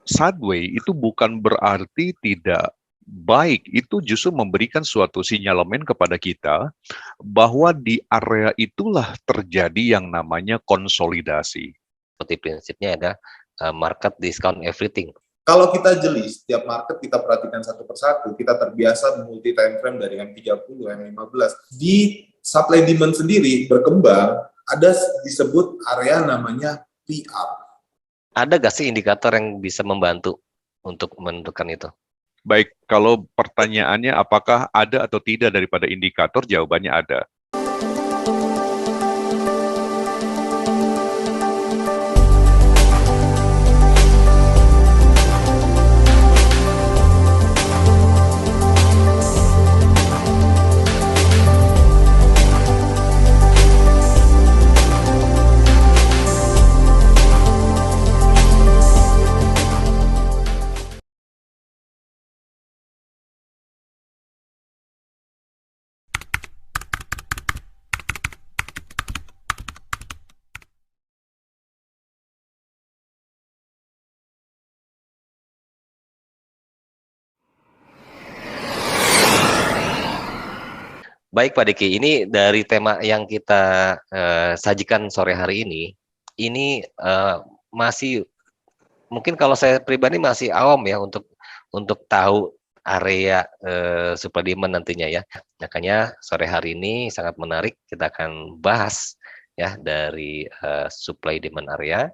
Sideway itu bukan berarti tidak baik, itu justru memberikan suatu sinyalemen kepada kita bahwa di area itulah terjadi yang namanya konsolidasi. Seperti prinsipnya ada market discount everything. Kalau kita jeli, setiap market kita perhatikan satu persatu, kita terbiasa multi time frame dari M30, M15. Di supply demand sendiri berkembang, ada disebut area namanya PR. Ada nggak sih indikator yang bisa membantu untuk menentukan itu? Baik, kalau pertanyaannya apakah ada atau tidak daripada indikator, jawabannya ada. Baik Pak Diki, ini dari tema yang kita sajikan sore hari ini masih mungkin kalau saya pribadi masih awam ya untuk tahu area supply demand nantinya ya. Makanya sore hari ini sangat menarik, kita akan bahas ya dari supply demand area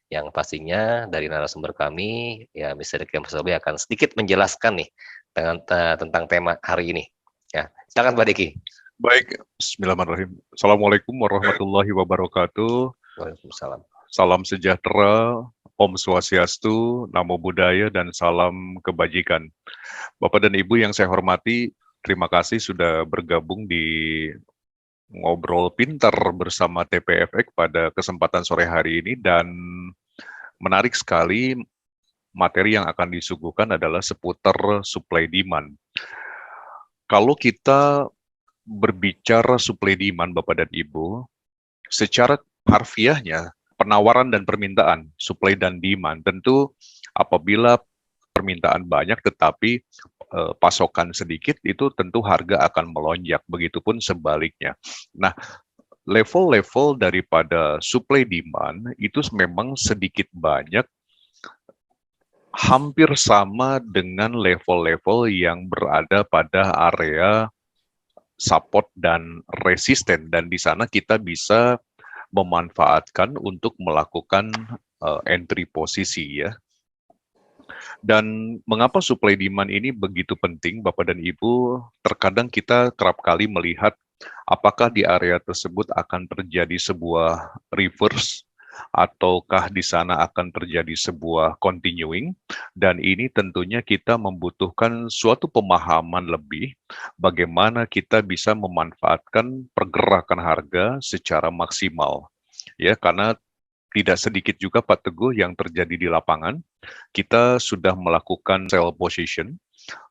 yang pastinya dari narasumber kami ya Mr. Diki Masobi akan sedikit menjelaskan nih tentang tema hari ini. Ya, silakan Pak Diki. Baik, bismillahirrahmanirrahim. Assalamualaikum warahmatullahi wabarakatuh. Waalaikumsalam. Salam sejahtera, Om Swastiastu, Namo Buddhaya, dan salam kebajikan. Bapak dan Ibu yang saya hormati, terima kasih sudah bergabung di Ngobrol Pintar bersama TPFX pada kesempatan sore hari ini, dan menarik sekali materi yang akan disuguhkan adalah seputar supply demand. Kalau kita berbicara supply demand, Bapak dan Ibu, secara harfiahnya penawaran dan permintaan, supply dan demand, tentu apabila permintaan banyak tetapi pasokan sedikit, itu tentu harga akan melonjak, begitupun sebaliknya. Nah, level-level daripada supply demand itu memang sedikit banyak hampir sama dengan level-level yang berada pada area support dan resisten, dan di sana kita bisa memanfaatkan untuk melakukan entry posisi ya. Dan mengapa supply demand ini begitu penting, Bapak dan Ibu? Terkadang kita kerap kali melihat apakah di area tersebut akan terjadi sebuah reverse ataukah di sana akan terjadi sebuah continuing, dan ini tentunya kita membutuhkan suatu pemahaman lebih bagaimana kita bisa memanfaatkan pergerakan harga secara maksimal ya, karena tidak sedikit juga Pak Teguh yang terjadi di lapangan. Kita sudah melakukan sell position,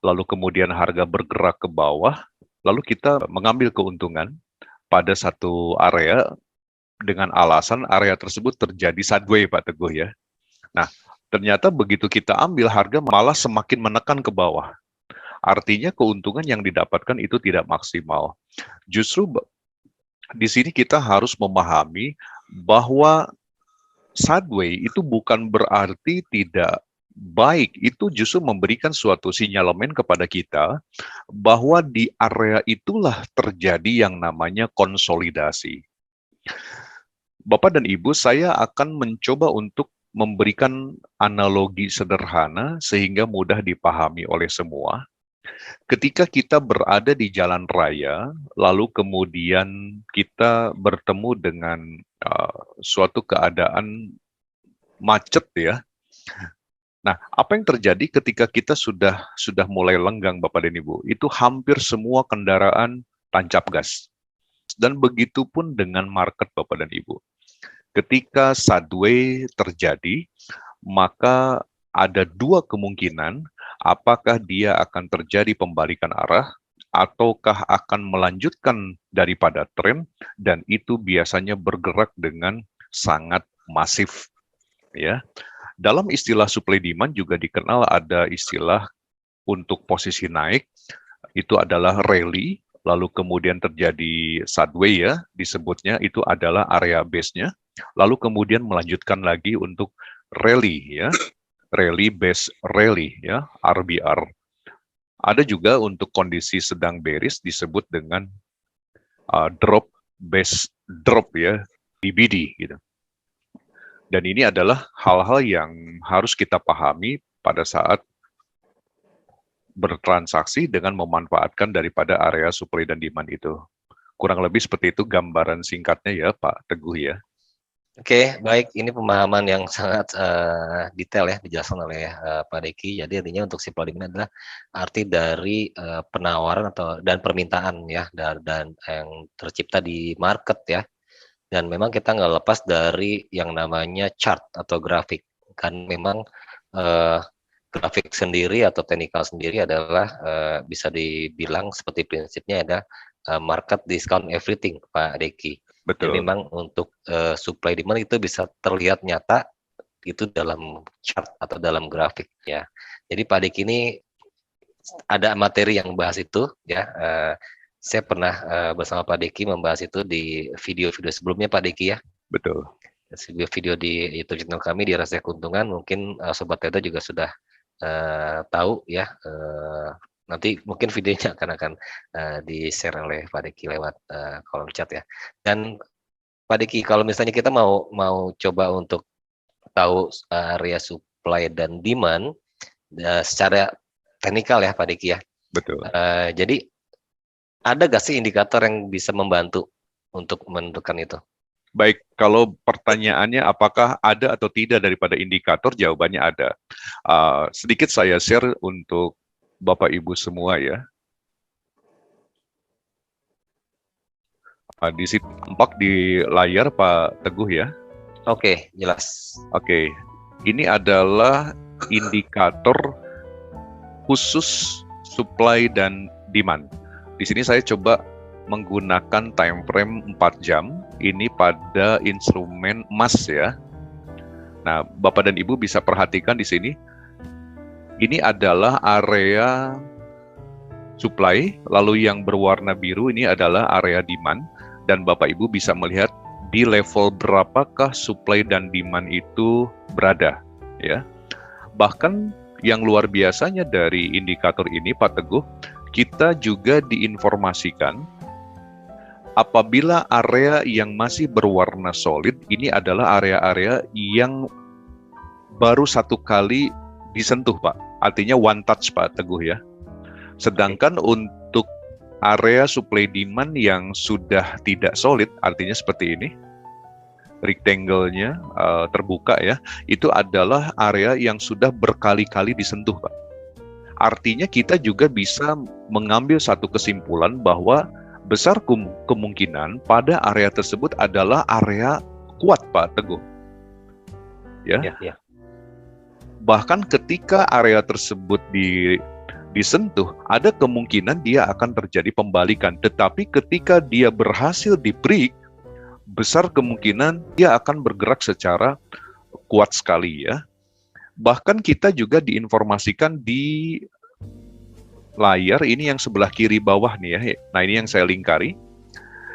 lalu kemudian harga bergerak ke bawah, lalu kita mengambil keuntungan pada satu area dengan alasan area tersebut terjadi sideway, Pak Teguh ya. Nah, ternyata begitu kita ambil, harga malah semakin menekan ke bawah. Artinya keuntungan yang didapatkan itu tidak maksimal. Justru di sini kita harus memahami bahwa sideway itu bukan berarti tidak baik, itu justru memberikan suatu sinyalemen kepada kita bahwa di area itulah terjadi yang namanya konsolidasi. Bapak dan Ibu, saya akan mencoba untuk memberikan analogi sederhana sehingga mudah dipahami oleh semua. Ketika kita berada di jalan raya, lalu kemudian kita bertemu dengan suatu keadaan macet ya. Nah, apa yang terjadi ketika kita sudah mulai lenggang, Bapak dan Ibu? Itu hampir semua kendaraan tancap gas. Dan begitu pun dengan market, Bapak dan Ibu. Ketika sideway terjadi, maka ada dua kemungkinan, apakah dia akan terjadi pembalikan arah, ataukah akan melanjutkan daripada tren, dan itu biasanya bergerak dengan sangat masif. Ya. Dalam istilah supply demand juga dikenal ada istilah untuk posisi naik, itu adalah rally, lalu kemudian terjadi sideway ya, disebutnya itu adalah area base-nya, lalu kemudian melanjutkan lagi untuk rally ya, rally base rally ya, RBR. Ada juga untuk kondisi sedang bearish disebut dengan drop base drop ya, DBD gitu. Dan ini adalah hal-hal yang harus kita pahami pada saat bertransaksi dengan memanfaatkan daripada area supply dan demand itu. Kurang lebih seperti itu gambaran singkatnya ya Pak Teguh ya. Oke, baik. Ini pemahaman yang sangat detail ya dijelaskan oleh Pak Deki. Jadi artinya untuk supply demand adalah arti dari penawaran dan permintaan ya, dan yang tercipta di market ya. Dan memang kita nggak lepas dari yang namanya chart atau grafik. Kan memang grafik sendiri atau teknikal sendiri adalah bisa dibilang seperti prinsipnya ada market discount everything, Pak Deki. Betul. Jadi memang untuk supply demand itu bisa terlihat nyata itu dalam chart atau dalam grafik ya. Jadi Pak Deki ini ada materi yang bahas itu ya. Saya pernah bersama Pak Deki membahas itu di video-video sebelumnya Pak Deki ya. Betul. Video di YouTube channel kami di Rasa Keuntungan, mungkin Sobat Teda juga sudah tahu ya. Nanti mungkin videonya akan di-share oleh Pak Deki lewat kolom chat ya. Dan Pak Deki, kalau misalnya kita mau coba untuk tahu area supply dan demand secara teknikal ya Pak Deki ya. Betul. Jadi ada nggak sih indikator yang bisa membantu untuk menentukan itu? Baik, kalau pertanyaannya apakah ada atau tidak daripada indikator, jawabannya ada. Sedikit saya share untuk Bapak Ibu semua ya. Di situ tampak di layar Pak Teguh ya. Oke, jelas. Oke, ini adalah indikator khusus supply dan demand. Di sini saya coba menggunakan time frame 4 jam, ini pada instrumen emas ya. Nah, Bapak dan Ibu bisa perhatikan di sini, ini adalah area supply, lalu yang berwarna biru ini adalah area demand, dan Bapak Ibu bisa melihat di level berapakah supply dan demand itu berada ya. Bahkan yang luar biasanya dari indikator ini Pak Teguh, kita juga diinformasikan apabila area yang masih berwarna solid ini adalah area-area yang baru satu kali disentuh Pak, artinya one touch Pak Teguh ya. Sedangkan untuk area supply demand yang sudah tidak solid, artinya seperti ini, rectangle-nya terbuka ya, itu adalah area yang sudah berkali-kali disentuh Pak. Artinya kita juga bisa mengambil satu kesimpulan bahwa besar kemungkinan pada area tersebut adalah area kuat Pak Teguh. Ya. Bahkan ketika area tersebut disentuh, ada kemungkinan dia akan terjadi pembalikan. Tetapi ketika dia berhasil di-break, besar kemungkinan dia akan bergerak secara kuat sekali ya. Bahkan kita juga diinformasikan di layar ini yang sebelah kiri bawah nih ya. Nah, ini yang saya lingkari.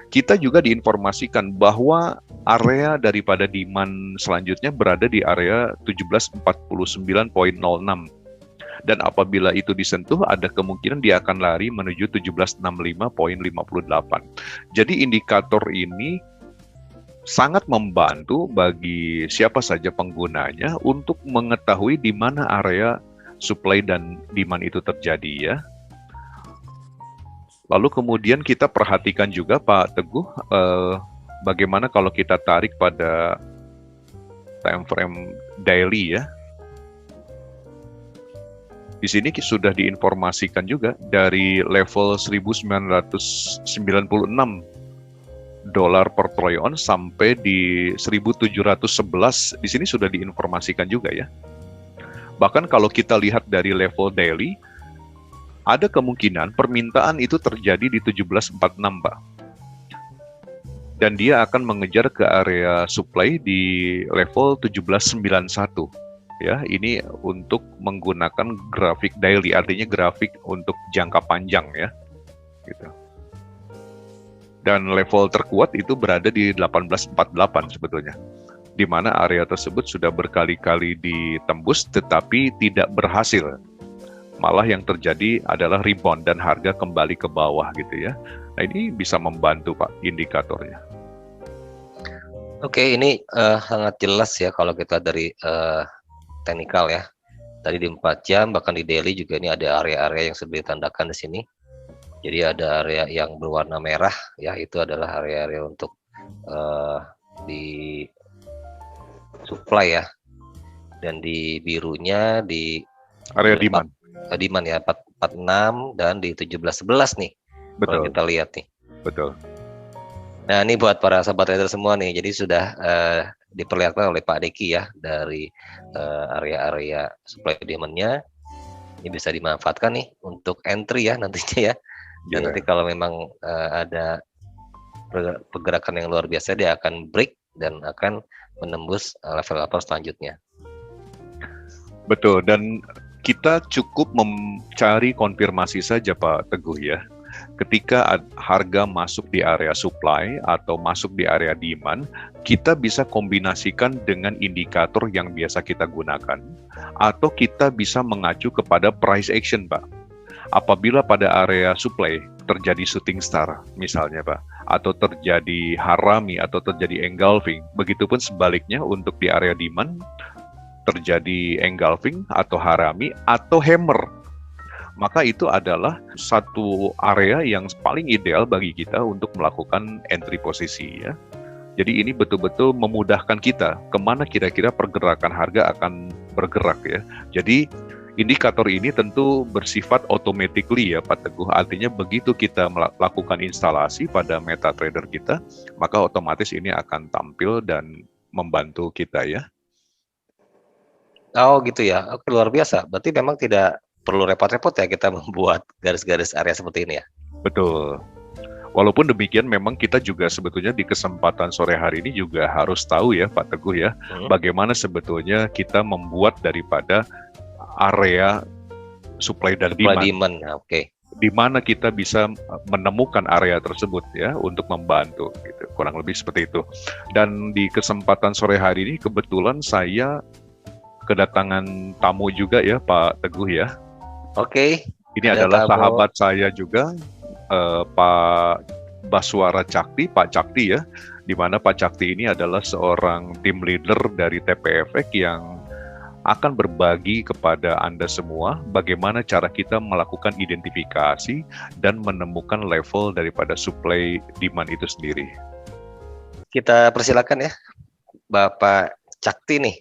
Kita juga diinformasikan bahwa area daripada demand selanjutnya berada di area 1749.06. Dan apabila itu disentuh, ada kemungkinan dia akan lari menuju 1765.58. Jadi indikator ini sangat membantu bagi siapa saja penggunanya untuk mengetahui di mana area supply dan demand itu terjadi ya. Lalu kemudian kita perhatikan juga Pak Teguh, bagaimana kalau kita tarik pada time frame daily ya. Di sini sudah diinformasikan juga dari level 1996 dolar per troy ounce sampai di 1711, di sini sudah diinformasikan juga ya. Bahkan kalau kita lihat dari level daily, ada kemungkinan permintaan itu terjadi di 1746 Pak. Dan dia akan mengejar ke area supply di level 1791. Ya, ini untuk menggunakan grafik daily, artinya grafik untuk jangka panjang ya, gitu. Dan level terkuat itu berada di 1848 sebetulnya, di mana area tersebut sudah berkali-kali ditembus tetapi tidak berhasil. Malah yang terjadi adalah rebound dan harga kembali ke bawah gitu ya. Nah, ini bisa membantu Pak indikatornya. Oke, ini sangat jelas ya kalau kita dari teknikal ya. Tadi di 4 jam, bahkan di daily juga ini ada area-area yang sudah ditandakan di sini. Jadi ada area yang berwarna merah ya, itu adalah area-area untuk di supply ya. Dan di birunya di Area demand. demand ya 446 dan di 1711 nih. Kalau Betul, kita lihat nih. betul. Nah, ini buat para sahabat trader semua nih. Jadi sudah diperlihatkan oleh Pak Deki ya dari area-area supply demand-nya. Ini bisa dimanfaatkan nih untuk entry ya nantinya ya. Dan Yeah. nanti kalau memang ada pergerakan yang luar biasa, dia akan break dan akan menembus level-level selanjutnya. Betul, dan kita cukup mencari konfirmasi saja Pak Teguh ya. Ketika harga masuk di area supply atau masuk di area demand, kita bisa kombinasikan dengan indikator yang biasa kita gunakan, atau kita bisa mengacu kepada price action, Pak. Apabila pada area supply terjadi shooting star, misalnya, Pak, atau terjadi harami atau terjadi engulfing, begitupun sebaliknya untuk di area demand, terjadi engulfing atau harami atau hammer, maka itu adalah satu area yang paling ideal bagi kita untuk melakukan entry posisi ya. Jadi ini betul-betul memudahkan kita kemana kira-kira pergerakan harga akan bergerak ya. Jadi indikator ini tentu bersifat automatically ya Pak Teguh. Artinya begitu kita melakukan instalasi pada MetaTrader kita, maka otomatis ini akan tampil dan membantu kita ya. Oh gitu ya, oke, luar biasa. Berarti memang tidak perlu repot-repot ya kita membuat garis-garis area seperti ini ya. Betul. Walaupun demikian memang kita juga sebetulnya di kesempatan sore hari ini juga harus tahu ya Pak Teguh ya, bagaimana sebetulnya kita membuat daripada area supply dan demand. Oke. Di mana kita bisa menemukan area tersebut ya untuk membantu gitu. Kurang lebih seperti itu. Dan di kesempatan sore hari ini kebetulan saya kedatangan tamu juga ya Pak Teguh ya. Oke. Ini adalah sahabat saya juga, Pak Baswara Cakti, Pak Cakti ya, di mana Pak Cakti ini adalah seorang tim leader dari TPFX yang akan berbagi kepada Anda semua bagaimana cara kita melakukan identifikasi dan menemukan level daripada supply demand itu sendiri. Kita persilakan ya, Bapak Cakti nih.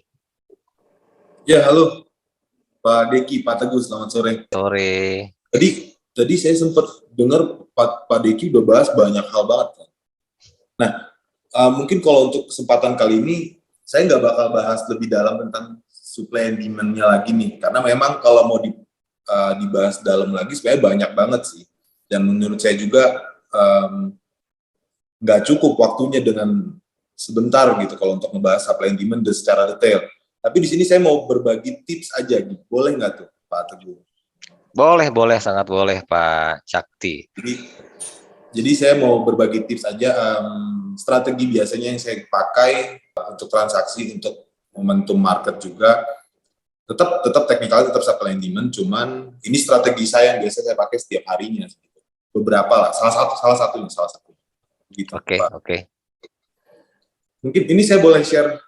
Ya, halo. Pak Deki, Pak Teguh, selamat sore. Sore. Tadi saya sempat dengar Pak Deki udah bahas banyak hal banget kan. Nah, mungkin kalau untuk kesempatan kali ini saya nggak bakal bahas lebih dalam tentang supply and demand-nya lagi nih, karena memang kalau mau dibahas dalam lagi sebenarnya banyak banget sih. Dan menurut saya juga nggak cukup waktunya dengan sebentar gitu kalau untuk membahas supply and demand secara detail. Tapi di sini saya mau berbagi tips aja gitu. Boleh nggak tuh, Pak Teguh? Boleh, sangat boleh, Pak Cakti. Jadi saya mau berbagi tips aja, strategi biasanya yang saya pakai untuk transaksi, untuk momentum market juga. Tetap teknikal, tetap supply and demand, cuman ini strategi saya yang biasa saya pakai setiap harinya. Beberapa lah, salah satu. Gitu, Oke. Mungkin ini saya boleh share.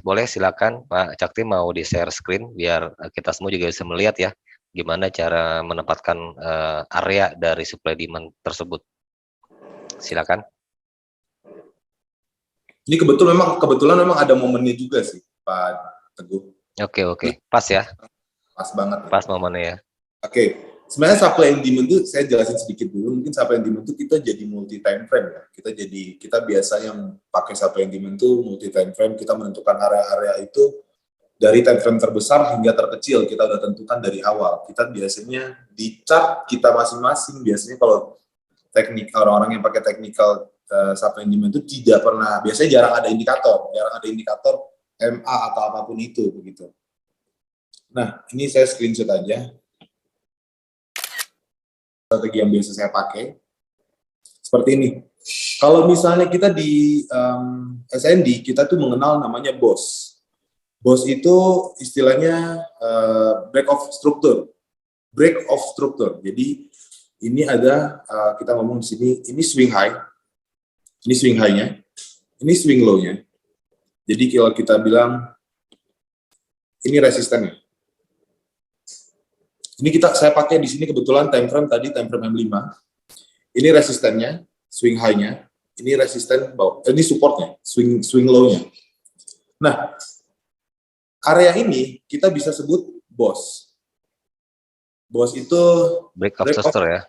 Boleh silakan Pak Cakti, mau di share screen biar kita semua juga bisa melihat ya gimana cara menempatkan area dari supply demand tersebut. Silakan. Ini kebetulan memang ada momennya juga sih Pak Teguh. Oke. Pas ya. Pas banget. Pas momennya ya. Oke. Sebenarnya supply and demand itu saya jelasin sedikit dulu. Mungkin supply and demand itu kita jadi multi time frame ya. Kita biasa yang pakai supply and demand itu multi time frame. Kita menentukan area-area itu dari time frame terbesar hingga terkecil. Kita udah tentukan dari awal. Kita biasanya di chart kita masing-masing. Biasanya kalau orang-orang yang pakai technical supply and demand itu biasanya jarang ada indikator. MA atau apapun itu begitu. Nah, ini saya screenshot aja strategi yang biasa saya pakai seperti ini. Kalau misalnya kita di SND, kita tuh mengenal namanya BOS. BOS itu istilahnya break of structure. Break of structure. Jadi ini ada kita ngomong di sini, ini swing high, ini swing high-nya, ini swing low-nya. Jadi kalau kita bilang ini resistennya. Ini saya pakai di sini kebetulan time frame tadi time frame M5. Ini resistennya, swing high-nya, ini resisten bawah, ini supportnya, swing low-nya. Nah, area ini kita bisa sebut BOS. BOS itu break of structure ya.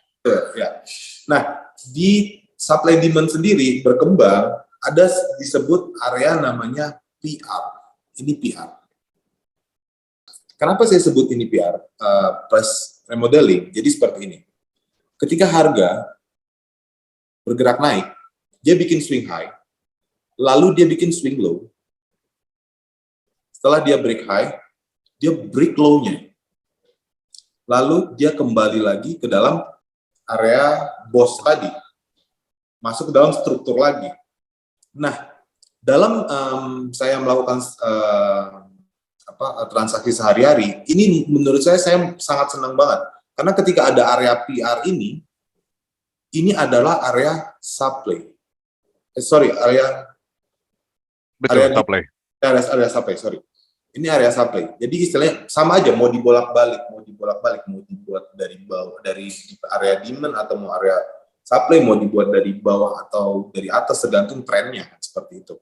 Ya. Nah, di supply demand sendiri berkembang, ada disebut area namanya PR. Ini PR. Kenapa saya sebut ini PR? Price remodeling. Jadi seperti ini. Ketika harga bergerak naik, dia bikin swing high, lalu dia bikin swing low. Setelah dia break high, dia break low-nya. Lalu dia kembali lagi ke dalam area BOS tadi. Masuk ke dalam struktur lagi. Nah, dalam saya melakukan transaksi sehari-hari, ini menurut saya sangat senang banget. Karena ketika ada area PR ini adalah area supply. Area supply, sorry. Ini area supply. Jadi istilahnya sama aja, mau dibolak-balik, mau dibuat dari bawah, dari area demand atau mau area supply, mau dibuat dari bawah atau dari atas, tergantung trennya, seperti itu.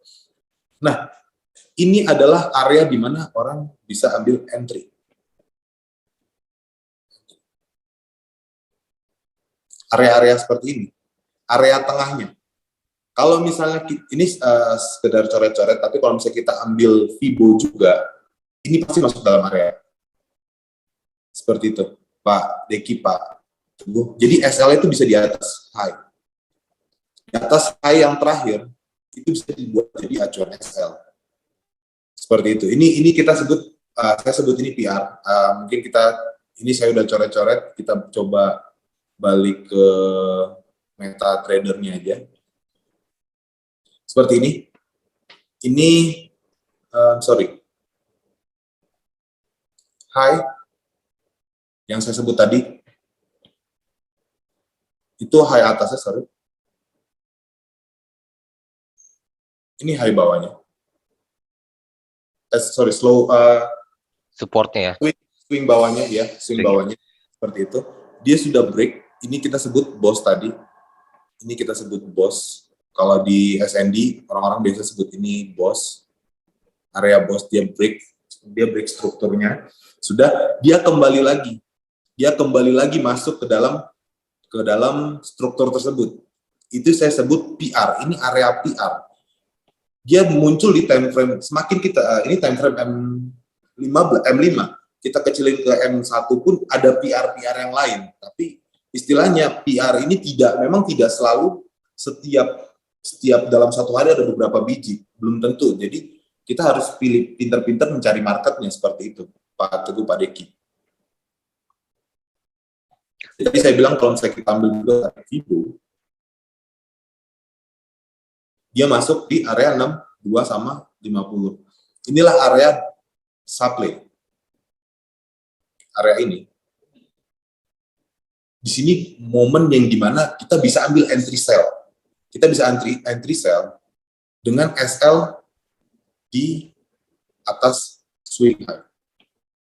Nah, ini adalah area di mana orang bisa ambil entry. Area-area seperti ini, area tengahnya. Kalau misalnya ini sekedar coret-coret, tapi kalau misalnya kita ambil Fibo juga, ini pasti masuk dalam area. Seperti itu, Pak Deki, Pak Teguh. Jadi SL itu bisa di atas high. Di atas high yang terakhir, itu bisa dibuat jadi acuan SL. Seperti itu. Ini kita sebut, saya sebut ini PR. Mungkin ini saya udah coret-coret, kita coba balik ke MetaTrader-nya aja. Seperti ini. Ini, high yang saya sebut tadi, itu high atasnya, ini high bawahnya. Slow, supportnya ya. Swing bawahnya ya, bawahnya seperti itu. Dia sudah break. Ini kita sebut BOS tadi. Ini kita sebut BOS. Kalau di SND orang-orang biasa sebut ini BOS. Area BOS, dia break strukturnya. Sudah, dia kembali lagi masuk ke dalam struktur tersebut. Itu saya sebut PR. Ini area PR. Dia muncul di time frame, semakin kita, ini time frame M5, kita kecilin ke M1 pun ada PR-PR yang lain. Tapi istilahnya PR ini memang tidak selalu setiap dalam satu hari ada beberapa biji. Belum tentu. Jadi kita harus pilih pintar-pintar mencari marketnya, seperti itu, Pak Teguh, Pak Deki. Jadi saya bilang kalau misalnya kita ambil juga Fibo, dia masuk di area 62 sama 50. Inilah area supply. Area ini. Di sini momen yang dimana kita bisa ambil entry sell. Kita bisa entry sell dengan SL di atas swing high.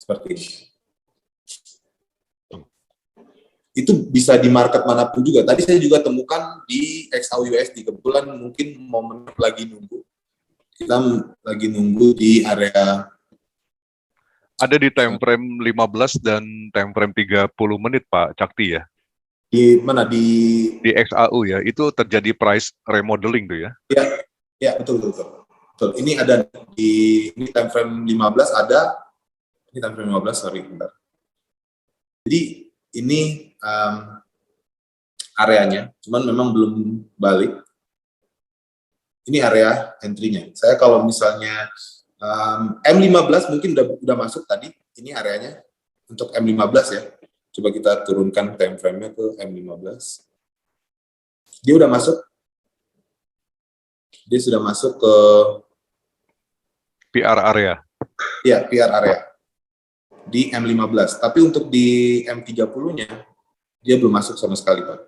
Seperti ini. Itu bisa di market manapun juga. Tadi saya juga temukan di XAUUSD. Kebetulan mungkin momen lagi nunggu. Kita lagi nunggu di area. Ada di time frame 15 dan time frame 30 menit, Pak Cakti ya? Di mana? Di XAU ya? Itu terjadi price remodeling tuh ya? Ya, betul. Ini ada ini time frame 15 ada. Ini time frame 15, sorry, bentar. Jadi ini areanya, cuman memang belum balik. Ini area entry-nya. Saya kalau misalnya M15 mungkin udah masuk tadi, ini areanya untuk M15 ya. Coba kita turunkan time frame-nya ke M15. Dia udah masuk. Dia sudah masuk ke PR area. ya PR area di M15. Tapi untuk di M30-nya dia belum masuk sama sekali, Pak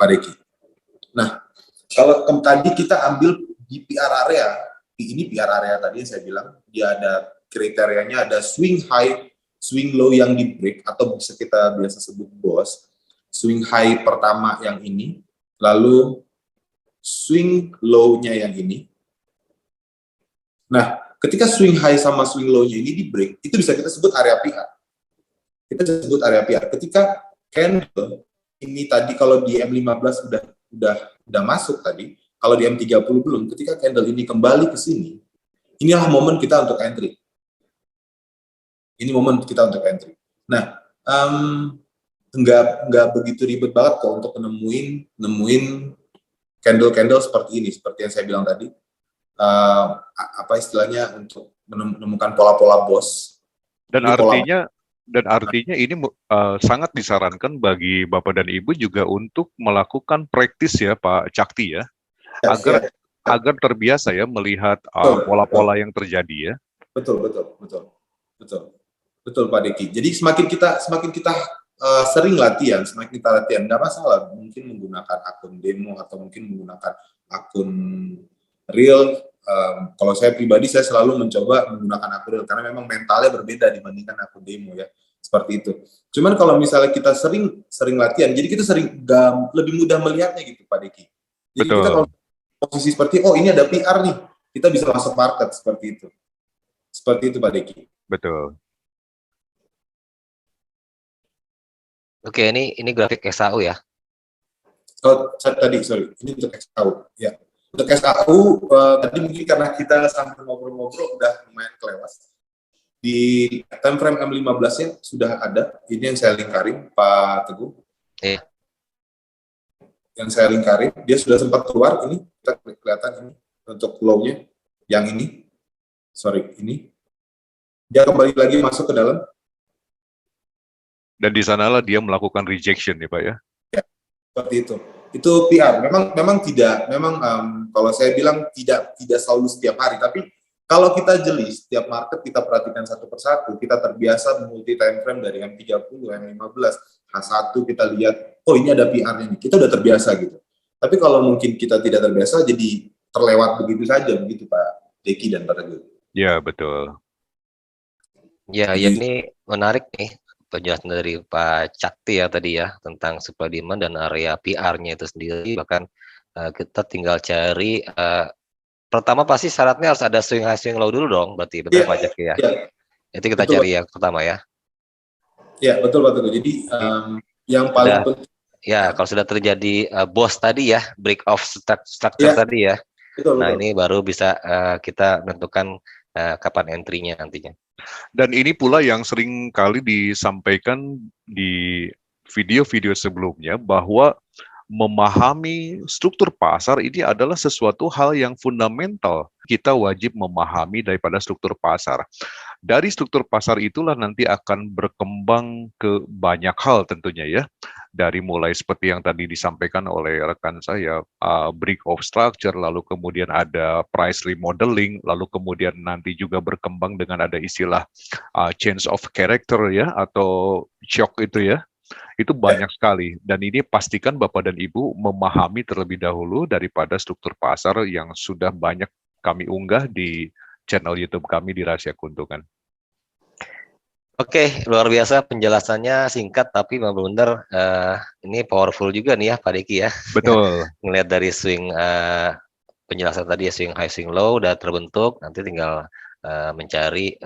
Deki. Nah, kalau tadi kita ambil di PR area, ini PR area tadi yang saya bilang, dia ada kriterianya, ada swing high, swing low yang di break, atau bisa kita biasa sebut BOS. Swing high pertama yang ini, lalu swing low-nya yang ini. Nah, ketika swing high sama swing low-nya ini di break, itu bisa kita sebut area PR. Kita sebut area PR. Ketika candle ini tadi kalau di M15 udah masuk tadi, kalau di M30 belum, ketika candle ini kembali ke sini, inilah momen kita untuk entry. Ini momen kita untuk entry. Nah, nggak begitu ribet banget kok untuk nemuin candle-candle seperti ini, seperti yang saya bilang tadi. Apa istilahnya, untuk menemukan pola-pola BOS. Dan artinya ini sangat disarankan bagi Bapak dan Ibu juga untuk melakukan praktis ya Pak Cakti ya, agar terbiasa ya melihat pola-pola yang terjadi ya. Betul Pak Deki. Jadi semakin kita sering latihan, semakin kita latihan, nggak masalah. Mungkin menggunakan akun demo atau mungkin menggunakan akun real. Kalau saya pribadi, saya selalu mencoba menggunakan akun real karena memang mentalnya berbeda dibandingkan akun demo ya, seperti itu. Cuman kalau misalnya kita sering latihan, jadi kita lebih mudah melihatnya gitu Pak Deki. Jadi Betul. Kita kalau posisi seperti, oh ini ada PR nih, kita bisa masuk market seperti itu Pak Deki. Betul. Oke, ini grafik SAU ya. Oh, sorry, ini untuk SAU ya. Untuk SAU tadi mungkin karena kita sambil ngobrol-ngobrol udah lumayan kelewat. Di time frame M15-nya sudah ada. Ini yang saya lingkarin, Pak Teguh. Iya. Yang saya lingkarin, dia sudah sempat keluar. Ini kita kelihatan ini untuk low-nya. Yang ini, ini. Dia kembali lagi masuk ke dalam. Dan di sanalah dia melakukan rejection ya Pak ya. Ya, seperti itu. Itu PR. Memang tidak, kalau saya bilang tidak selalu setiap hari, tapi kalau kita jeli setiap market, kita perhatikan satu persatu, kita terbiasa multi time frame dari M30, M15, H1 kita lihat, oh ini ada PR-nya nih, kita udah terbiasa gitu. Tapi kalau mungkin kita tidak terbiasa, jadi terlewat begitu saja, begitu Pak Deki dan Pak Teguh. Ya, betul. Ya, ini menarik nih penjelasan dari Pak Cakti ya tadi ya tentang supply demand dan area PR-nya itu sendiri. Bahkan kita tinggal cari pertama pasti syaratnya harus ada swing high swing low dulu dong, berarti betul Pak Cakti ya. Itu kita cari yang pertama ya. Ya, betul Pak Teguh. Jadi yang paling penting ya kalau sudah terjadi BOS tadi ya, break of structure tadi ya. Betul. Ini baru bisa kita menentukan kapan entry-nya nantinya. Dan ini pula yang sering kali disampaikan di video-video sebelumnya, bahwa memahami struktur pasar ini adalah sesuatu hal yang fundamental. Kita wajib memahami daripada struktur pasar. Dari struktur pasar itulah nanti akan berkembang ke banyak hal tentunya ya. Dari mulai seperti yang tadi disampaikan oleh rekan saya, break of structure, lalu kemudian ada price remodeling, lalu kemudian nanti juga berkembang dengan ada istilah change of character ya, atau shock itu ya. Itu banyak sekali, dan ini pastikan Bapak dan Ibu memahami terlebih dahulu daripada struktur pasar yang sudah banyak kami unggah di channel YouTube kami di Rahasia Keuntungan. Oke, luar biasa penjelasannya, singkat tapi benar-benar ini powerful juga nih ya Pak Deki ya. Betul. Ngelihat dari swing penjelasan tadi ya, swing high swing low udah terbentuk, nanti tinggal mencari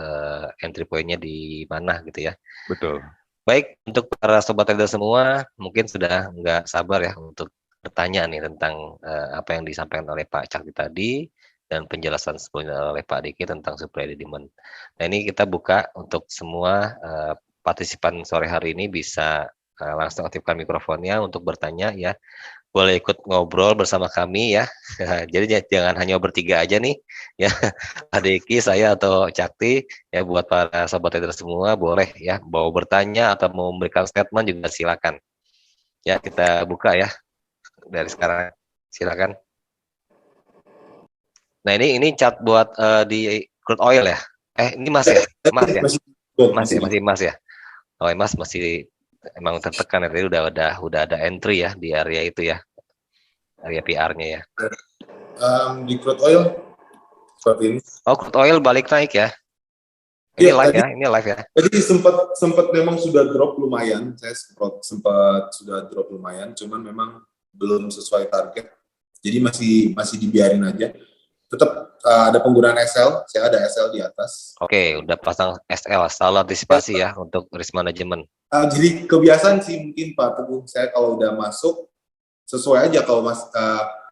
entry point-nya di mana gitu ya. Betul. Baik, untuk para sobat trader semua, mungkin sudah nggak sabar ya untuk bertanya nih tentang apa yang disampaikan oleh Pak Cakti tadi dan penjelasan sebelumnya oleh Pak Diki tentang supply dan demand. Nah, ini kita buka untuk semua partisipan sore hari ini bisa langsung aktifkan mikrofonnya untuk bertanya ya. boleh ikut ngobrol bersama kami ya. Jadi jangan hanya bertiga aja nih ya. Adeki, saya atau Cakti ya, buat para sobat trader semua boleh ya mau bertanya atau mau memberikan statement juga silakan. Ya, kita buka ya dari sekarang. Silakan. Nah, ini chat buat di crude oil ya. Ini Mas ya? Mas ya? Masih Mas ya? Oh, Mas masih emang tertekan ya, tadi udah ada entry ya di area itu ya, area PR-nya ya. Di crude oil seperti ini. Oh, crude oil balik naik ya? Ini Iya, live tadi, ya? Ini live ya? Jadi sempat memang sudah drop lumayan, saya sempat sudah drop lumayan, cuman memang belum sesuai target, jadi masih dibiarin aja. Tetap ada penggunaan SL, saya ada SL di atas. Oke, udah pasang SL, selalu antisipasi ya untuk risk management. Jadi kebiasaan sih mungkin Pak Teguh, saya kalau udah masuk sesuai aja kalau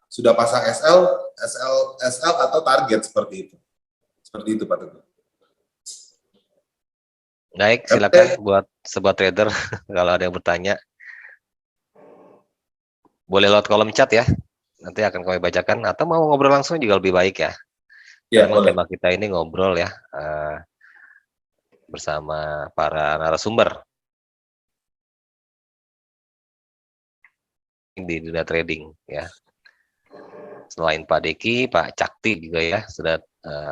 sudah pasang SL atau target seperti itu Pak Teguh. Baik, silakan buat sobat trader kalau ada yang bertanya. Boleh lewat kolom chat ya. Nanti akan kami bacakan, atau mau ngobrol langsung juga lebih baik ya. Ya, Memang boleh. tema kita ini ngobrol ya bersama para narasumber di dunia trading ya. Selain Pak Deki, Pak Cakti juga ya sudah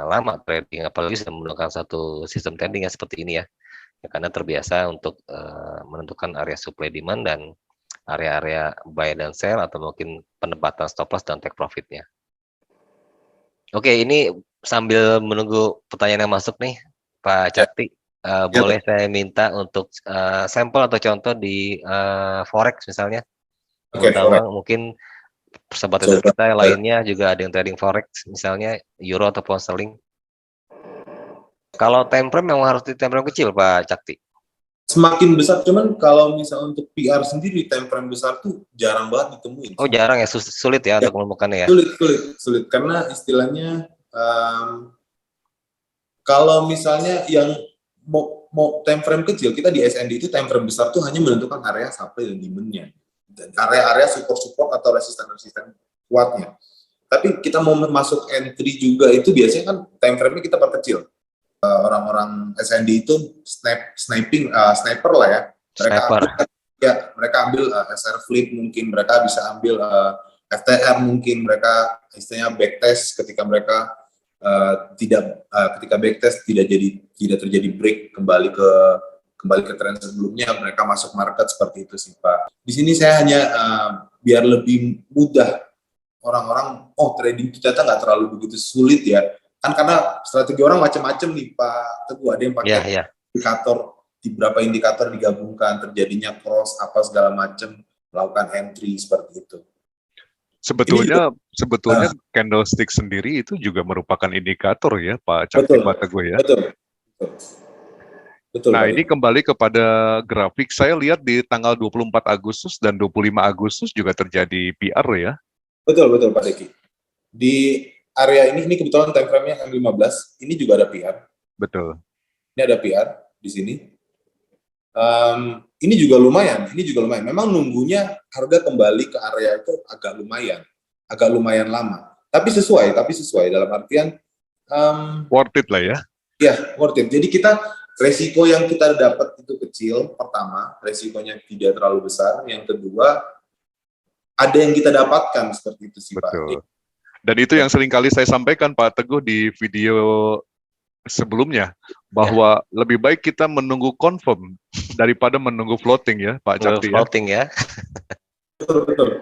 lama trading, apalagi sudah menggunakan satu sistem trading ya seperti ini ya. Karena terbiasa untuk menentukan area supply demand dan area-area buy dan sell, atau mungkin penempatan stop loss dan take profitnya. Oke, ini sambil menunggu pertanyaan yang masuk nih, Pak Cakti, boleh saya minta untuk sampel atau contoh di forex misalnya, terutama mungkin sobat trader kita lainnya juga ada yang trading forex, misalnya euro atau pound sterling. Kalau time frame memang harus di time frame kecil, Pak Cakti? Semakin besar, cuman kalau misalnya untuk PR sendiri time frame besar tuh jarang banget ditemuin. Oh, jarang ya, sulit ya untuk menemukannya ya? Sulit karena istilahnya kalau misalnya yang mau time frame kecil, kita di SND itu time frame besar tuh hanya menentukan area supply dan demand-nya, dan area-area support atau resisten kuatnya. Tapi kita mau masuk entry juga itu biasanya kan time frame-nya kita perkecil. Orang-orang SND itu sniper lah ya. Mereka ambil SR flip, mungkin mereka bisa ambil FTR, mungkin mereka istilahnya backtest ketika mereka ketika backtest tidak terjadi break kembali ke tren sebelumnya, mereka masuk market seperti itu sih Pak. Di sini saya hanya biar lebih mudah orang-orang, trading itu ternyata nggak terlalu begitu sulit ya. Kan karena strategi orang macam-macam nih Pak Teguh, ada yang pakai indikator, di beberapa indikator digabungkan, terjadinya cross apa segala macam, melakukan entry seperti itu. Sebetulnya candlestick sendiri itu juga merupakan indikator ya Pak Cakti, Pak Teguh ya. Betul. Nah, ini kembali kepada grafik, saya lihat di tanggal 24 Agustus dan 25 Agustus juga terjadi PR ya. Betul Pak Deki. Di area ini kebetulan time frame-nya M15, ini juga ada PR. Betul. Ini ada PR di sini. Ini juga lumayan. Memang nunggunya harga kembali ke area itu agak lumayan lama. Tapi sesuai dalam artian worth it lah ya. Iya, worth it. Jadi resiko yang kita dapat itu kecil. Pertama, resikonya tidak terlalu besar. Yang kedua, ada yang kita dapatkan seperti itu sih Pak. Betul. Dan itu yang sering kali saya sampaikan Pak Teguh di video sebelumnya, bahwa lebih baik kita menunggu confirm daripada menunggu floating ya Pak Cakti. Floating ya. Betul.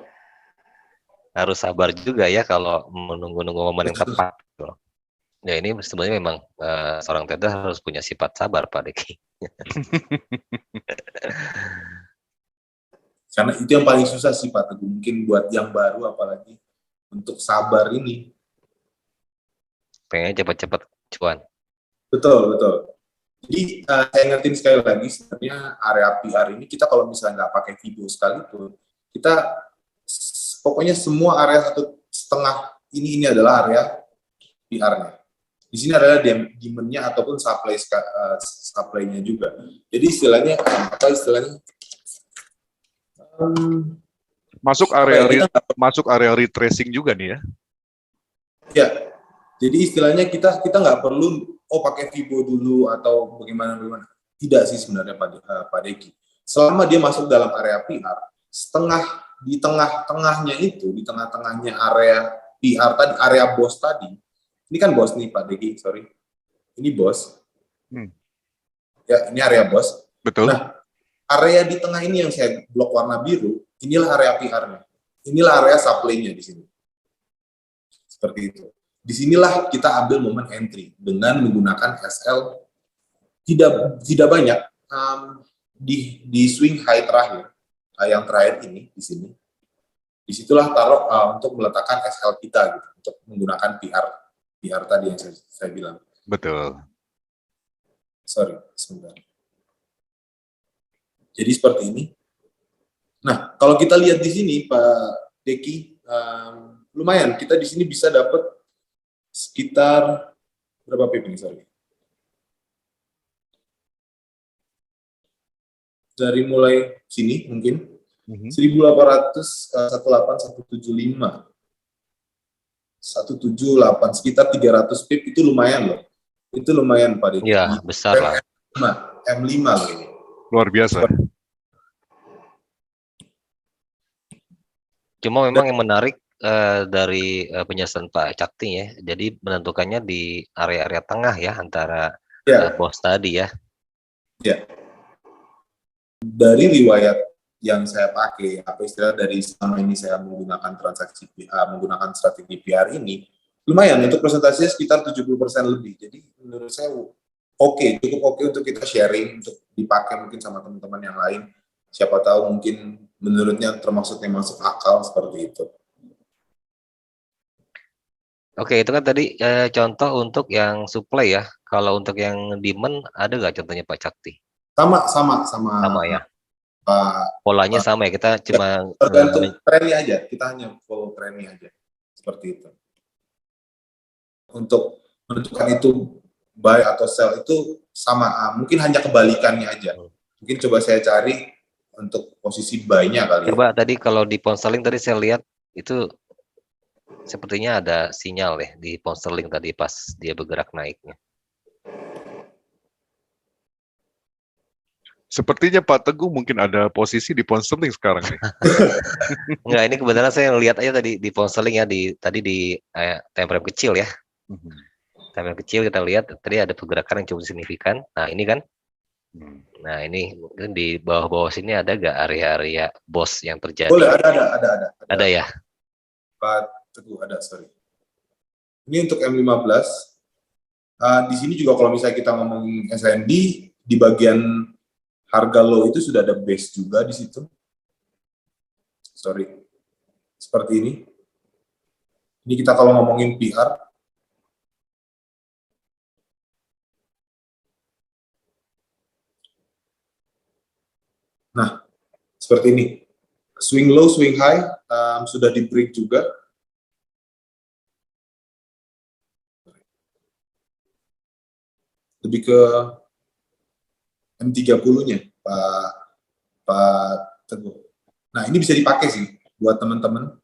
Harus sabar juga ya kalau menunggu momen yang tepat. Ya ini sebenarnya memang seorang trader harus punya sifat sabar Pak Deki. Karena itu yang paling susah sih Pak Teguh, mungkin buat yang baru apalagi untuk sabar ini. Pengennya cepat-cepat cuan. Betul. Jadi saya ingetin sekali lagi, sebenarnya area PR ini kita kalau misalnya nggak pakai video sekalipun, kita pokoknya semua area 1,5 ini adalah area PR-nya. Di sini adalah demand-nya ataupun supply-nya juga. Jadi istilahnya Masuk Supaya area kita masuk area retracing juga nih ya. ya, jadi istilahnya kita nggak perlu pakai Vibo dulu atau bagaimana. Tidak sih sebenarnya Pak Deki. Selama dia masuk dalam area PR, di tengah-tengahnya itu, di tengah-tengahnya area PR tadi, area bos tadi. Ini kan bos nih Pak Deki, sorry. Ini bos. Ya, ini area bos. Betul. Nah, area di tengah ini yang saya blok warna biru, inilah area PR-nya. Inilah area supply-nya di sini. Seperti itu. Disinilah kita ambil momen entry dengan menggunakan SL tidak banyak di swing high terakhir, yang terakhir ini di sini. Disitulah taruh untuk meletakkan SL kita gitu, untuk menggunakan PR tadi yang saya bilang. Betul. Sorry, sebentar. Jadi seperti ini. Nah, kalau kita lihat di sini Pak Deki, lumayan kita di sini bisa dapat sekitar berapa pip ini, sorry. Dari mulai sini mungkin 1800 18175 178 sekitar 300 pip itu lumayan loh. Itu lumayan Pak Deki. Iya, besar lah. M5 loh ini. Luar biasa. Cuma memang yang menarik dari penjelasan Pak Cakti ya. Jadi menentukannya di area-area tengah ya antara bos tadi ya. Ya. Dari riwayat yang saya pakai, apa istilah dari selama ini saya menggunakan menggunakan strategi PR ini, lumayan untuk presentasinya sekitar 70% lebih. Jadi menurut saya cukup oke untuk kita sharing, untuk dipakai mungkin sama teman-teman yang lain. Siapa tahu mungkin menurutnya masuk akal seperti itu. Oke, itu kan tadi contoh untuk yang supply ya. Kalau untuk yang demand ada nggak contohnya Pak Cakti? Sama ya. Pak. Polanya sama ya. Kita cuma tergantung trennya aja. Kita hanya follow trennya aja. Seperti itu. Untuk menentukan itu buy atau sell itu sama. Mungkin hanya kebalikannya aja. Mungkin coba saya cari untuk posisi buy-nya kali. Coba tadi kalau di pound sterling tadi saya lihat itu sepertinya ada sinyal ya di pound sterling tadi pas dia bergerak naiknya. Sepertinya Pak Teguh mungkin ada posisi di pound sterling sekarang nih. Enggak, ini kebetulan saya lihat aja tadi di pound sterling ya tadi di time frame kecil ya. Time frame kecil kita lihat tadi ada pergerakan yang cukup signifikan. Nah, ini kan. Nah, ini mungkin di bawah-bawah sini ada nggak area-area bos yang terjadi? Boleh, ada. Ada ya? Pak Teguh, ada, sorry. Ini untuk M15. Di sini juga kalau misalnya kita ngomongin SND, di bagian harga low itu sudah ada base juga di situ. Sorry. Seperti ini. Ini kita kalau ngomongin PR. Nah, seperti ini. Swing low, swing high, sudah di break juga. Lebih ke M30-nya, Pak Teguh. Nah, ini bisa dipakai sih buat teman-teman.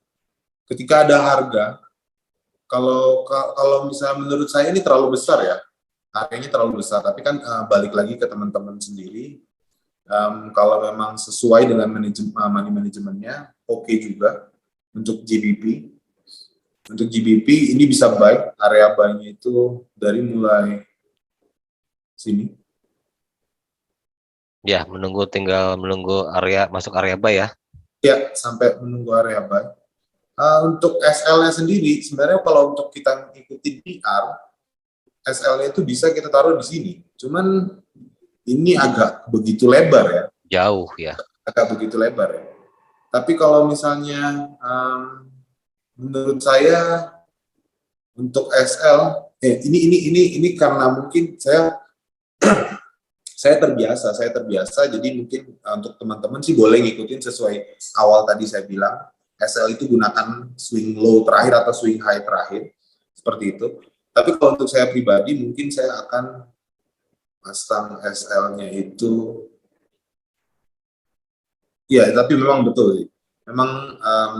Ketika ada harga, kalau misalnya menurut saya ini terlalu besar ya, harganya terlalu besar. Tapi kan balik lagi ke teman-teman sendiri. Kalau memang sesuai dengan money manajemennya, oke juga untuk GBP. Untuk GBP ini bisa buy, area buy-nya itu dari mulai sini. Ya, tinggal menunggu masuk area buy ya. Ya, sampai menunggu area buy. Untuk SL-nya sendiri, sebenarnya kalau untuk kita ikuti PR, SL-nya itu bisa kita taruh di sini. Cuman ini agak begitu lebar ya. Jauh ya. Agak begitu lebar ya. Tapi kalau misalnya menurut saya untuk SL, ini karena mungkin saya terbiasa, jadi mungkin untuk teman-teman sih boleh ngikutin sesuai awal tadi saya bilang, SL itu gunakan swing low terakhir atau swing high terakhir, seperti itu. Tapi kalau untuk saya pribadi, mungkin saya akan pasang SL-nya itu, ya tapi memang betul, memang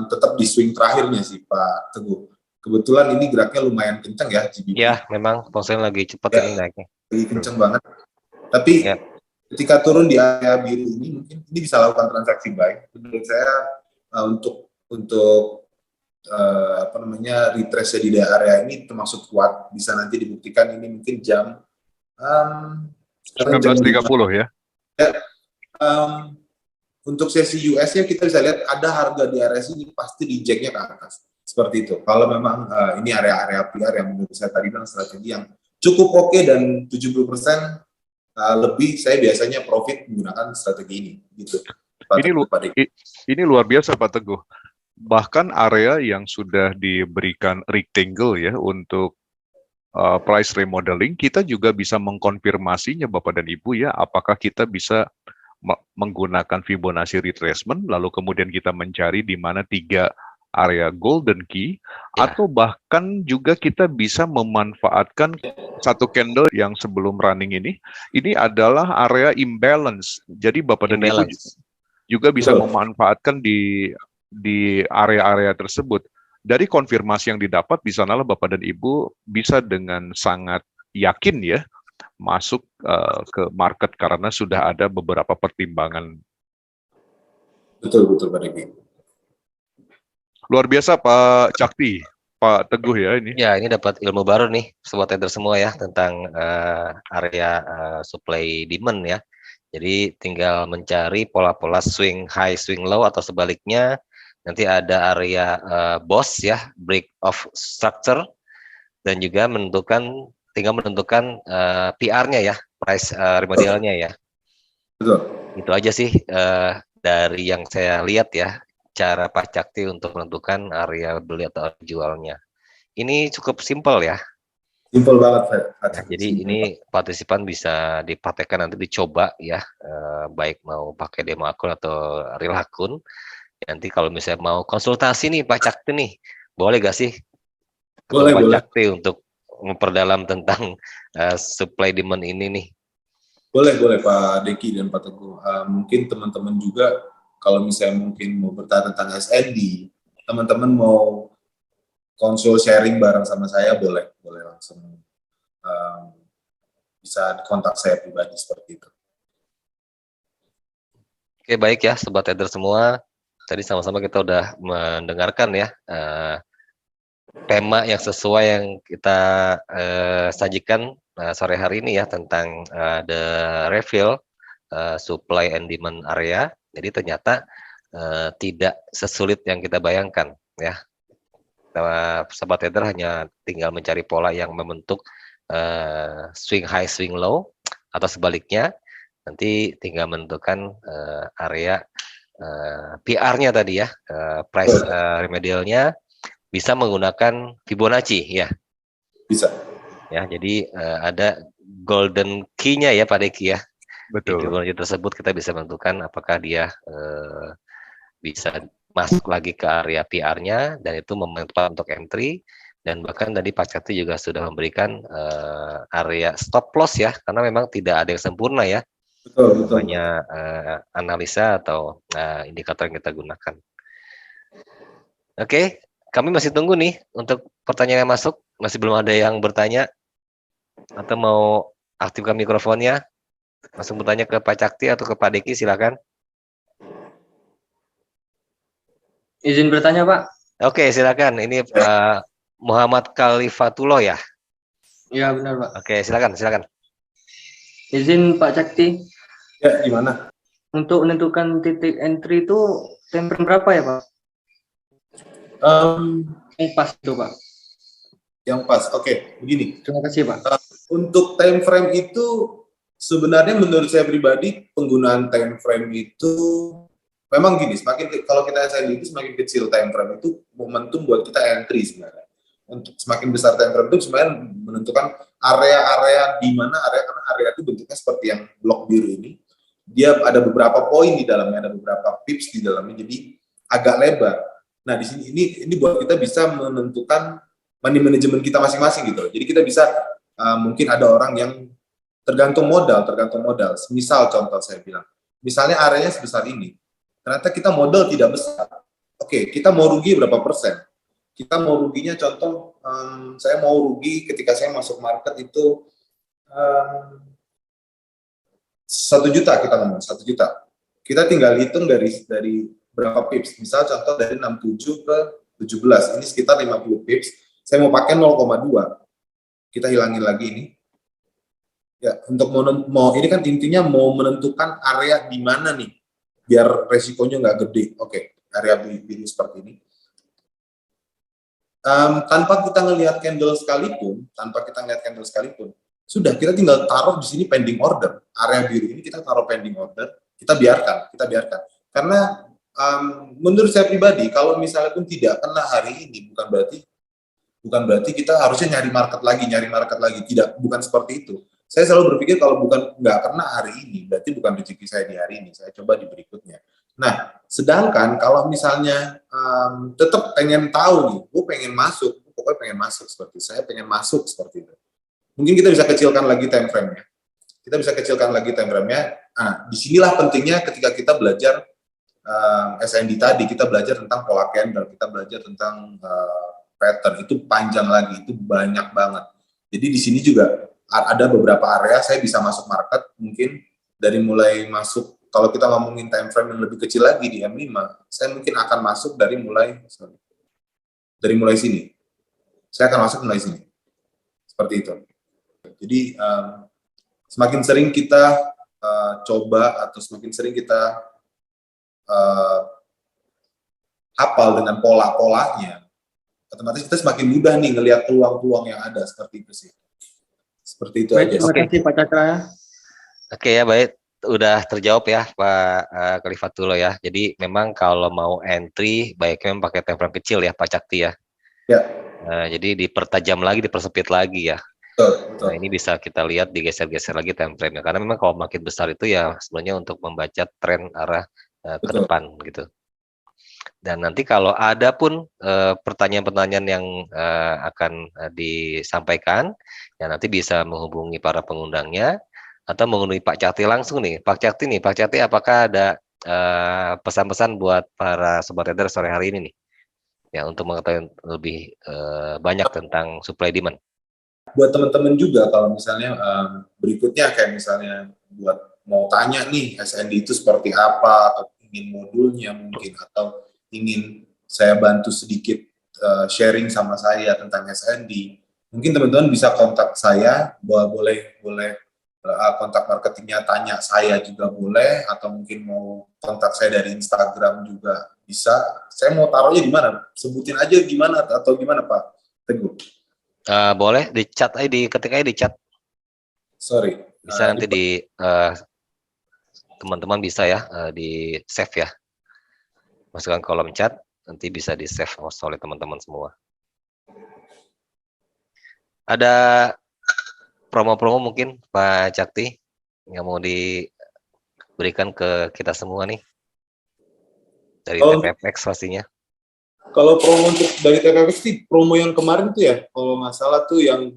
tetap di swing terakhirnya sih Pak Teguh. Kebetulan ini geraknya lumayan kencang ya GBP. Ya, memang Fosil lagi cepat Ya, ini naiknya. lagi kencang banget. Tapi Ya. ketika turun di area biru ini, mungkin ini bisa lakukan transaksi buy. Menurut saya untuk retrace di area ini termasuk kuat. Bisa nanti dibuktikan ini mungkin jam 19.30 ya. Untuk sesi US-nya kita bisa lihat ada harga di area sini pasti di jack-nya ke atas. Seperti itu. Kalau memang ini area-area PR yang menurut saya tadi bilang strategi yang cukup oke dan 70% lebih saya biasanya profit menggunakan strategi ini gitu. Ini luar biasa Pak Teguh. Bahkan area yang sudah diberikan rectangle ya untuk price remodeling, kita juga bisa mengkonfirmasinya Bapak dan Ibu ya, apakah kita bisa menggunakan Fibonacci retracement, lalu kemudian kita mencari di mana 3 area golden key, atau bahkan juga kita bisa memanfaatkan satu candle yang sebelum running ini adalah area imbalance. Jadi Bapak dan Ibu juga bisa memanfaatkan di area-area tersebut. Dari konfirmasi yang didapat, di sanalah Bapak dan Ibu bisa dengan sangat yakin ya masuk ke market karena sudah ada beberapa pertimbangan. Betul Pak Diki. Luar biasa Pak Cakti, Pak Teguh ya ini. Ya, ini dapat ilmu baru nih sobat trader semua ya tentang area supply demand ya. Jadi tinggal mencari pola-pola swing high, swing low atau sebaliknya. Nanti ada area boss ya, break of structure, dan juga tinggal menentukan PR-nya ya, price remedialnya ya. Betul. Itu aja sih dari yang saya lihat ya, cara Pak Cakti untuk menentukan area beli atau jualnya. Ini cukup simpel ya. Simpel banget Pak. Nah, jadi ini partisipan bisa dipraktekkan nanti dicoba ya, baik mau pakai demo akun atau real akun. Nanti kalau misalnya mau konsultasi nih Pak Cakti nih, boleh gak sih Pak Cakti untuk memperdalam tentang supply demand ini nih? Boleh Pak Deki dan Pak Teguh. Mungkin teman-teman juga kalau misalnya mungkin mau bertanya tentang SND, teman-teman mau konsul sharing bareng sama saya, boleh langsung bisa kontak saya pribadi seperti itu. Oke, baik ya sobat trader semua. Tadi sama-sama kita udah mendengarkan ya tema yang sesuai yang kita sajikan sore hari ini ya tentang the reveal supply and demand area. Jadi ternyata tidak sesulit yang kita bayangkan ya. Sobat trader hanya tinggal mencari pola yang membentuk swing high, swing low, atau sebaliknya nanti tinggal menentukan area PR-nya tadi ya, price remedialnya bisa menggunakan Fibonacci ya. Bisa. Ya, jadi ada golden key-nya ya Pak Deki ya. Betul. Di Fibonacci tersebut kita bisa menentukan apakah dia bisa masuk lagi ke area PR-nya dan itu memantulkan untuk entry, dan bahkan tadi Pak Cakti juga sudah memberikan area stop loss ya, karena memang tidak ada yang sempurna ya. Betul. Banyak analisa atau indikator yang kita gunakan. Oke, kami masih tunggu nih untuk pertanyaan yang masuk. Masih belum ada yang bertanya atau mau aktifkan mikrofonnya, langsung bertanya ke Pak Cakti atau ke Pak Deki, silakan. Izin bertanya Pak. Oke, silakan. Ini Muhammad Khalifatullah ya. Ya benar Pak. Oke, silakan. Izin Pak Cakti. Ya, gimana? Untuk menentukan titik entry itu time frame berapa ya Pak? Yang pas itu Pak. Yang pas, oke. Begini. Terima kasih Pak. Untuk time frame itu sebenarnya menurut saya pribadi penggunaan time frame itu memang gini. Kalau kita SND itu semakin kecil time frame itu momentum buat kita entry sebenarnya. Untuk semakin besar time frame itu sebenarnya menentukan area-area di mana karena area itu bentuknya seperti yang blok biru ini. Dia ada beberapa poin di dalamnya, ada beberapa pips di dalamnya, jadi agak lebar. Nah, di sini ini buat kita bisa menentukan money management kita masing-masing gitu. Jadi kita bisa mungkin ada orang yang tergantung modal. Misal contoh saya bilang, misalnya areanya sebesar ini, ternyata kita modal tidak besar. Oke, kita mau rugi berapa persen? Kita mau ruginya contoh, saya mau rugi ketika saya masuk market itu 1 juta, kita ngomong 1 juta. Kita tinggal hitung dari berapa pips. Misal contoh dari 67 ke 17, ini sekitar 50 pips. Saya mau pakai 0,2. Kita hilangin lagi ini. Ya, untuk mau ini kan intinya mau menentukan area di mana nih biar resikonya nggak gede. Oke, area biru seperti ini. Tanpa kita ngelihat candle sekalipun, sudah kita tinggal taruh di sini pending order. Area biru ini kita taruh pending order, kita biarkan. Karena menurut saya pribadi, kalau misalnya pun tidak kena hari ini, bukan berarti kita harusnya nyari market lagi. Tidak, bukan seperti itu. Saya selalu berpikir kalau nggak kena hari ini, berarti bukan rezeki saya di hari ini. Saya coba di berikutnya. Nah, sedangkan kalau misalnya tetap pengen tahu nih, pokoknya pengen masuk seperti saya pengen masuk seperti itu. Mungkin kita bisa kecilkan lagi time frame-nya. Nah, disinilah pentingnya ketika kita belajar SND tadi, kita belajar tentang pola candle, kita belajar tentang pattern, itu panjang lagi, itu banyak banget. Jadi di sini juga ada beberapa area saya bisa masuk market, mungkin dari mulai masuk, kalau kita ngomongin time frame yang lebih kecil lagi di M5, saya mungkin akan masuk dari mulai sini. Saya akan masuk mulai sini. Seperti itu. Jadi semakin sering kita coba atau semakin sering kita hafal dengan pola-polanya, otomatis kita semakin mudah nih ngelihat peluang-peluang yang ada, seperti itu sih. Seperti itu aja. Terima kasih Pak Cakra. Oke ya, baik. Udah terjawab ya Pak Khalifatullah ya. Jadi memang kalau mau entry baiknya memang pakai time frame kecil ya Pak Cakti ya. Ya. Jadi dipertajam lagi, dipersempit lagi ya. Betul. Nah ini bisa kita lihat digeser-geser lagi time frame-nya. Karena memang kalau makin besar itu ya sebenarnya untuk membaca tren arah ke depan gitu. Dan nanti kalau ada pun pertanyaan-pertanyaan yang akan disampaikan, ya nanti bisa menghubungi para pengundangnya atau menghubungi Pak Cakti langsung nih. Pak Cakti apakah ada pesan-pesan buat para sobat trader sore hari ini nih? Ya untuk mengetahui lebih banyak tentang supply demand. Buat teman-teman juga kalau misalnya berikutnya kayak misalnya buat mau tanya nih SND itu seperti apa, atau ingin modulnya mungkin, atau ingin saya bantu sedikit sharing sama saya tentang SND, mungkin teman-teman bisa kontak saya, boleh kontak marketingnya, tanya saya juga boleh, atau mungkin mau kontak saya dari Instagram juga bisa. Saya mau taruhnya di mana? Sebutin aja gimana atau gimana Pak Teguh? Boleh di chat aja, ketik aja di chat. Sorry. Bisa nanti di teman-teman bisa ya di save ya. Masukkan kolom chat, nanti bisa di save oleh teman-teman semua. Ada promo-promo mungkin Pak Cakti yang mau diberikan ke kita semua nih dari TPFX pastinya. Kalau promo untuk dari TPFX sih promo yang kemarin tuh ya, kalau nggak salah tuh yang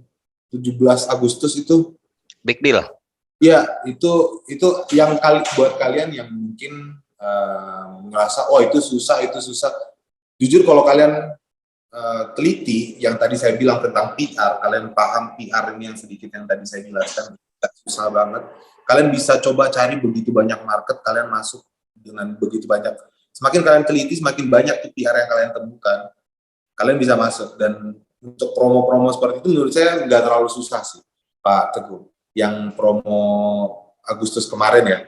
17 Agustus itu big deal. Ya, itu yang buat kalian yang mungkin ngerasa oh itu susah. Jujur kalau kalian teliti yang tadi saya bilang tentang PR, kalian paham PR ini yang sedikit yang tadi saya jelaskan, susah banget. Kalian bisa coba cari begitu banyak market, kalian masuk dengan begitu banyak. Semakin kalian teliti, semakin banyak tuh PR yang kalian temukan. Kalian bisa masuk, dan untuk promo-promo seperti itu menurut saya nggak terlalu susah sih, Pak Teguh. Yang promo Agustus kemarin ya,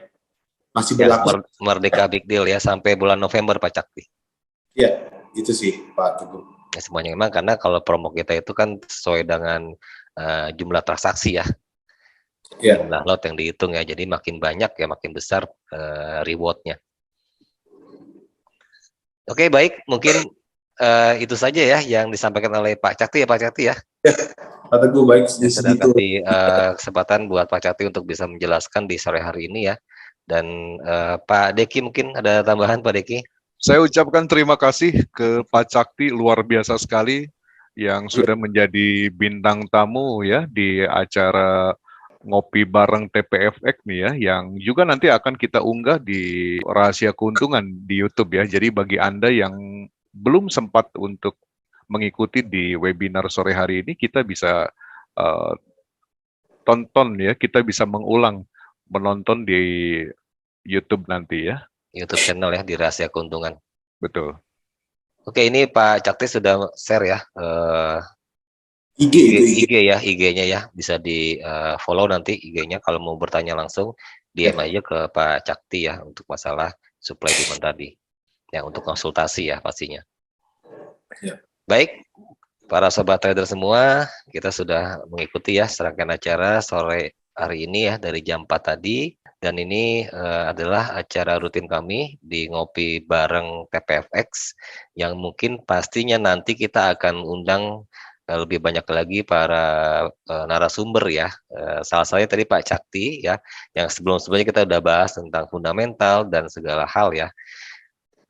masih berlaku. Merdeka Big Deal ya, sampai bulan November Pak Cakti. Ya, itu sih Pak Teguh. Ya, semuanya memang karena kalau promo kita itu kan sesuai dengan jumlah transaksi ya. Jumlah lot yang dihitung ya, jadi makin banyak ya makin besar rewardnya. Oke, baik, mungkin itu saja ya yang disampaikan oleh Pak Cakti ya Pak Cakti ya. Pak Teguh, baik. Ya, sudah kasih kesempatan buat Pak Cakti untuk bisa menjelaskan di sore hari ini ya. Dan Pak Deki mungkin ada tambahan Pak Deki? Saya ucapkan terima kasih ke Pak Cakti, luar biasa sekali yang sudah menjadi bintang tamu ya di acara ngopi bareng TPFX nih ya, yang juga nanti akan kita unggah di Rahasia Keuntungan di YouTube ya. Jadi bagi Anda yang belum sempat untuk mengikuti di webinar sore hari ini, kita bisa uh, tonton ya, kita bisa menonton di YouTube nanti ya. YouTube channel ya di Rahasia Keuntungan. Betul. Oke, ini Pak Cakti sudah share ya IG itu IG. IG ya, IG-nya ya, bisa di follow nanti IG-nya kalau mau bertanya langsung DM aja ke Pak Cakti ya untuk masalah supply demand tadi. Ya, untuk konsultasi ya pastinya. Ya. Baik, para sobat trader semua, kita sudah mengikuti ya serangkaian acara sore hari ini ya dari jam 4 tadi, dan ini adalah acara rutin kami di Ngopi Bareng TPFX yang mungkin pastinya nanti kita akan undang lebih banyak lagi para narasumber ya. Salah satunya tadi Pak Cakti ya, yang sebelum-sebelumnya kita udah bahas tentang fundamental dan segala hal ya.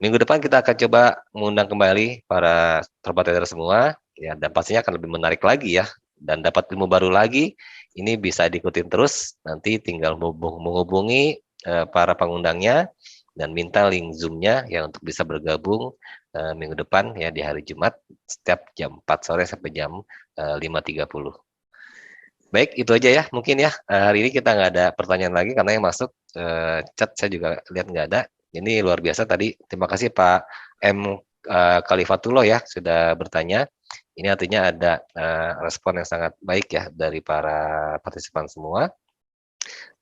Minggu depan kita akan coba mengundang kembali para sobat trader semua ya, dan pastinya akan lebih menarik lagi ya, dan dapat ilmu baru lagi. Ini bisa diikutin terus, nanti tinggal menghubungi para pengundangnya dan minta link Zoom-nya ya untuk bisa bergabung minggu depan ya di hari Jumat setiap jam 4 sore sampai jam 5.30. Baik, itu aja ya mungkin ya. Hari ini kita nggak ada pertanyaan lagi karena yang masuk chat saya juga lihat nggak ada. Ini luar biasa tadi. Terima kasih Pak M. Khalifatullah ya sudah bertanya. Ini artinya ada respon yang sangat baik ya dari para partisipan semua.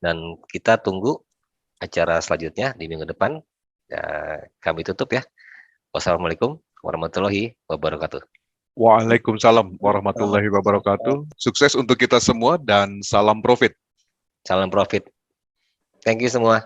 Dan kita tunggu acara selanjutnya di minggu depan. Kami tutup ya. Wassalamualaikum warahmatullahi wabarakatuh. Waalaikumsalam warahmatullahi wabarakatuh. Sukses untuk kita semua dan salam profit. Salam profit. Thank you semua.